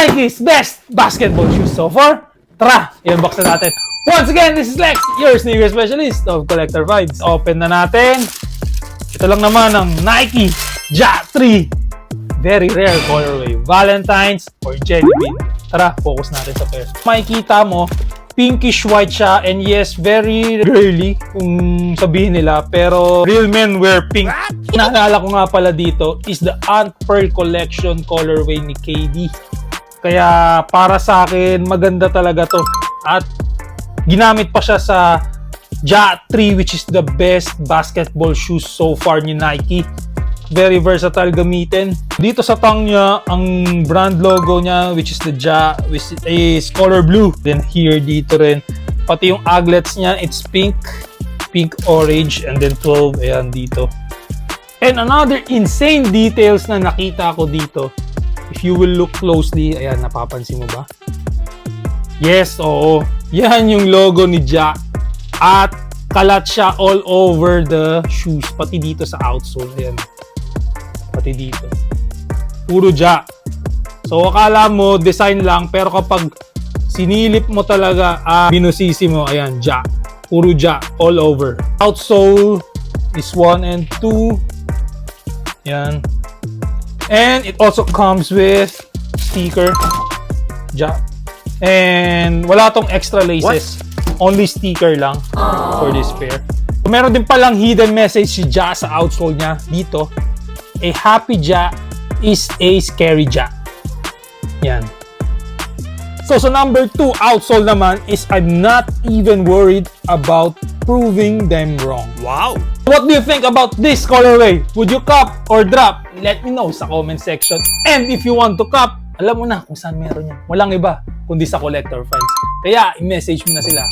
Nike's best basketball shoes so far. Tara, i-unbox na natin. Once again, this is Lex, your sneaker specialist of Collector Vibes. Open na natin. Ito lang naman ang Nike Ja 3. Very rare colorway. Valentine's or Jelly Bean. Tara, focus natin sa pair. Makikita mo, pinkish white siya, and yes, very rarely kung sabihin nila, pero real men wear pink. Naalala ko nga pala dito is the Ant Pearl Collection colorway ni KD. Kaya para sa akin, maganda talaga to. At ginamit pa siya sa Ja 3, which is the best basketball shoes so far ni Nike. Very versatile gamitin. Dito sa tongue niya, ang brand logo niya, which is the Ja, which is color blue. Then here, dito rin. Pati yung aglets niya, it's pink, orange, and then 12, ayan dito. And another insane details na nakita ko dito, if you will look closely, ayan, napapansin mo ba? Yes, oo. Yan yung logo ni Ja. At kalat siya all over the shoes, pati dito sa outsole, ayan. Pati dito. Puro Ja. So, akala mo, design lang, pero kapag sinilip mo talaga, binusisi mo, ayan, Ja. Puro Ja, all over. Outsole is 1 and 2. Yan. And it also comes with sticker. Ja. And wala tong extra laces. Only sticker lang for this pair. Meron din palang hidden message si Ja sa outsole niya dito. A happy Ja is a scary Ja. Yan. So sa number 2 outsole naman is I'm not even worried about proving them wrong. Wow! What do you think about this colorway? Would you cop or drop? Let me know sa comment section. And if you want to cop, alam mo na kung saan meron yan. Walang iba kundi sa Collector Friends. Kaya i-message mo na sila.